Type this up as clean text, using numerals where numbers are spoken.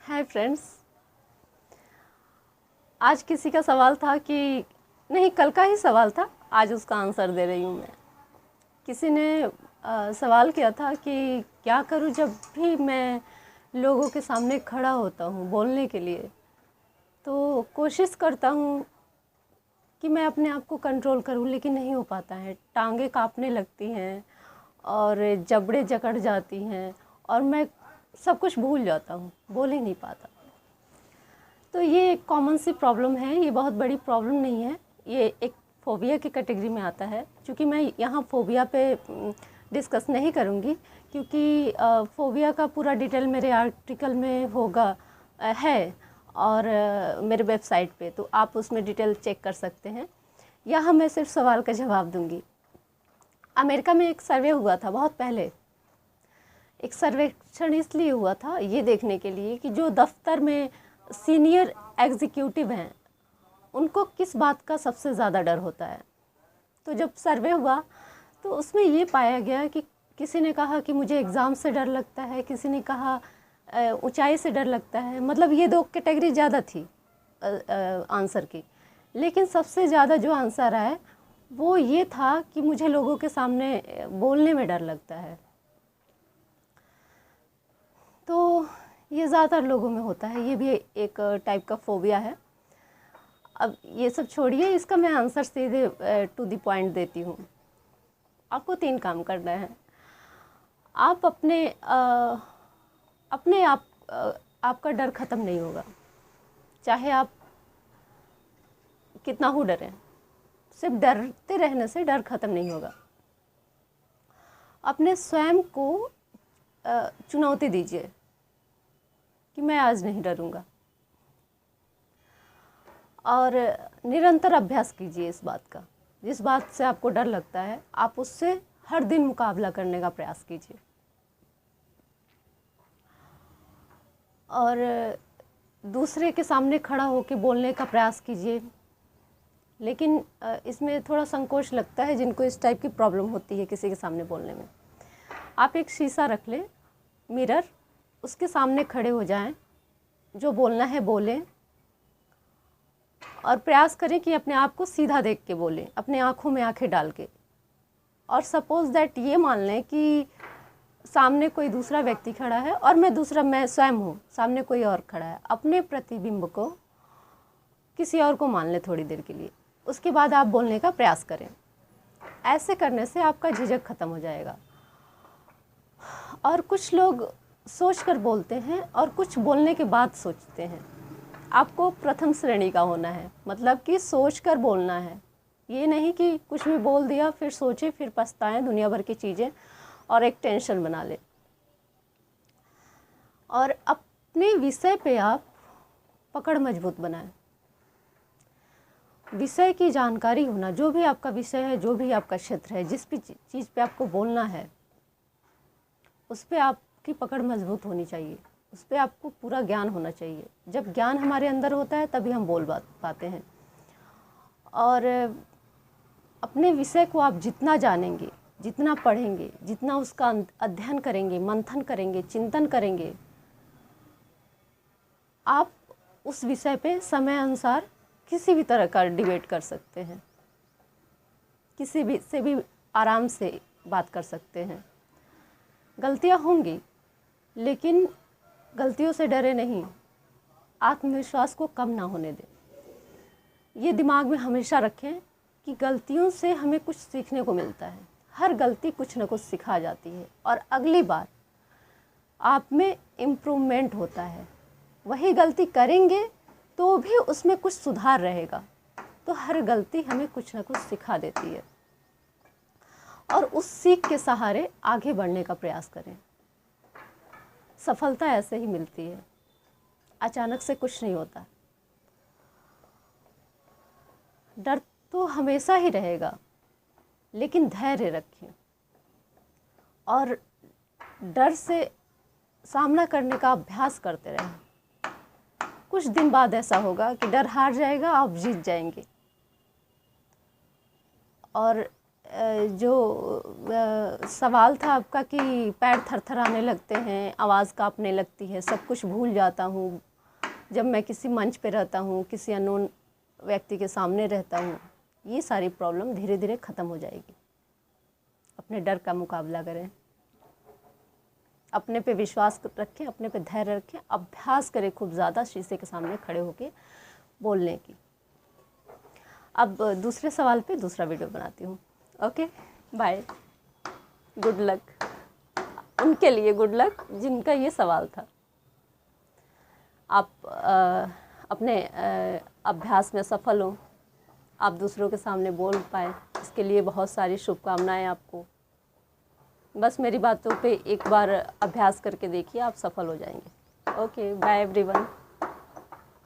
Hi friends. आज किसी का सवाल था कि नहीं, कल का ही सवाल था, आज उसका आंसर दे रही हूँ मैं। किसी ने सवाल किया था कि क्या करूँ जब भी मैं लोगों के सामने खड़ा होता हूँ बोलने के लिए, तो कोशिश करता हूँ कि मैं अपने आप को कंट्रोल करूँ, लेकिन नहीं हो पाता है। टांगें कांपने लगती हैं और जबड़े जकड़ जाती हैं और मैं सब कुछ भूल जाता हूँ, बोल ही नहीं पाता। तो ये एक कॉमन सी प्रॉब्लम है, ये बहुत बड़ी प्रॉब्लम नहीं है, ये एक फ़ोबिया की कैटेगरी में आता है। क्योंकि मैं यहाँ फ़ोबिया पे डिस्कस नहीं करूँगी, क्योंकि फ़ोबिया का पूरा डिटेल मेरे आर्टिकल में होगा है और मेरे वेबसाइट पे, तो आप उसमें डिटेल चेक कर सकते हैं। यहाँ मैं सिर्फ सवाल का जवाब दूँगी। अमेरिका में एक सर्वे हुआ था बहुत पहले। एक सर्वेक्षण इसलिए हुआ था ये देखने के लिए कि जो दफ्तर में सीनियर एग्जीक्यूटिव हैं उनको किस बात का सबसे ज़्यादा डर होता है। तो जब सर्वे हुआ तो उसमें ये पाया गया कि किसी ने कहा कि मुझे एग्ज़ाम से डर लगता है, किसी ने कहा ऊंचाई से डर लगता है। मतलब ये दो कैटेगरी ज़्यादा थी आंसर की, लेकिन सबसे ज़्यादा जो आंसर आया वो ये था कि मुझे लोगों के सामने बोलने में डर लगता है। तो ये ज़्यादातर लोगों में होता है, ये भी एक टाइप का फ़ोबिया है। अब ये सब छोड़िए, इसका मैं आंसर सीधे टू द पॉइंट देती हूँ। आपको 3 काम करना है। आप अपने आप आपका डर ख़त्म नहीं होगा, चाहे आप कितना हो डरें। सिर्फ डरते रहने से डर ख़त्म नहीं होगा। अपने स्वयं को चुनौती दीजिए कि मैं आज नहीं डरूँगा, और निरंतर अभ्यास कीजिए इस बात का। जिस बात से आपको डर लगता है आप उससे हर दिन मुकाबला करने का प्रयास कीजिए। और दूसरे के सामने खड़ा होकर बोलने का प्रयास कीजिए, लेकिन इसमें थोड़ा संकोच लगता है जिनको इस टाइप की प्रॉब्लम होती है किसी के सामने बोलने में। आप एक शीशा रख लें, मिरर, उसके सामने खड़े हो जाएं, जो बोलना है बोलें और प्रयास करें कि अपने आप को सीधा देख के बोलें, अपने आँखों में आँखें डाल के। और सपोज़ दैट ये मान लें कि सामने कोई दूसरा व्यक्ति खड़ा है और मैं स्वयं हूँ, सामने कोई और खड़ा है। अपने प्रतिबिंब को किसी और को मान लें थोड़ी देर के लिए, उसके बाद आप बोलने का प्रयास करें। ऐसे करने से आपका झिझक ख़त्म हो जाएगा। और कुछ लोग सोच कर बोलते हैं और कुछ बोलने के बाद सोचते हैं। आपको प्रथम श्रेणी का होना है, मतलब कि सोच कर बोलना है। ये नहीं कि कुछ भी बोल दिया फिर सोचे फिर पछताएं दुनिया भर की चीज़ें और एक टेंशन बना ले। और अपने विषय पे आप पकड़ मजबूत बनाएं। विषय की जानकारी होना, जो भी आपका विषय है, जो भी आपका क्षेत्र है, जिस भी चीज़ पे आपको बोलना है उस पर आपकी पकड़ मजबूत होनी चाहिए, उस पर आपको पूरा ज्ञान होना चाहिए। जब ज्ञान हमारे अंदर होता है तभी हम बोल पाते हैं। और अपने विषय को आप जितना जानेंगे, जितना पढ़ेंगे, जितना उसका अध्ययन करेंगे, मंथन करेंगे, चिंतन करेंगे, आप उस विषय पे समय अनुसार किसी भी तरह का डिबेट कर सकते हैं, किसी भी से भी आराम से बात कर सकते हैं। गलतियां होंगी, लेकिन गलतियों से डरे नहीं, आत्मविश्वास को कम ना होने दें। ये दिमाग में हमेशा रखें कि गलतियों से हमें कुछ सीखने को मिलता है। हर गलती कुछ न कुछ सिखा जाती है और अगली बार आप में इम्प्रूवमेंट होता है। वही गलती करेंगे तो भी उसमें कुछ सुधार रहेगा। तो हर गलती हमें कुछ न कुछ सिखा देती है और उस सीख के सहारे आगे बढ़ने का प्रयास करें। सफलता ऐसे ही मिलती है, अचानक से कुछ नहीं होता। डर तो हमेशा ही रहेगा, लेकिन धैर्य रखें और डर से सामना करने का अभ्यास करते रहें। कुछ दिन बाद ऐसा होगा कि डर हार जाएगा, आप जीत जाएंगे। और जो सवाल था आपका कि पैर थरथराने लगते हैं, आवाज़ काँपने लगती है, सब कुछ भूल जाता हूँ जब मैं किसी मंच पे रहता हूँ, किसी अननोन व्यक्ति के सामने रहता हूँ, ये सारी प्रॉब्लम धीरे धीरे ख़त्म हो जाएगी। अपने डर का मुकाबला करें, अपने पे विश्वास रखें, अपने पे धैर्य रखें, अभ्यास करें खूब ज़्यादा शीशे के सामने खड़े होके बोलने की। अब दूसरे सवाल पे दूसरा वीडियो बनाती हूँ। Okay, bye, good luck. उनके लिए गुड लक जिनका ये सवाल था। आप अपने अभ्यास में सफल हो, आप दूसरों के सामने बोल पाए, इसके लिए बहुत सारी शुभकामनाएं आपको। बस मेरी बातों पे एक बार अभ्यास करके देखिए, आप सफल हो जाएंगे। Okay, bye everyone.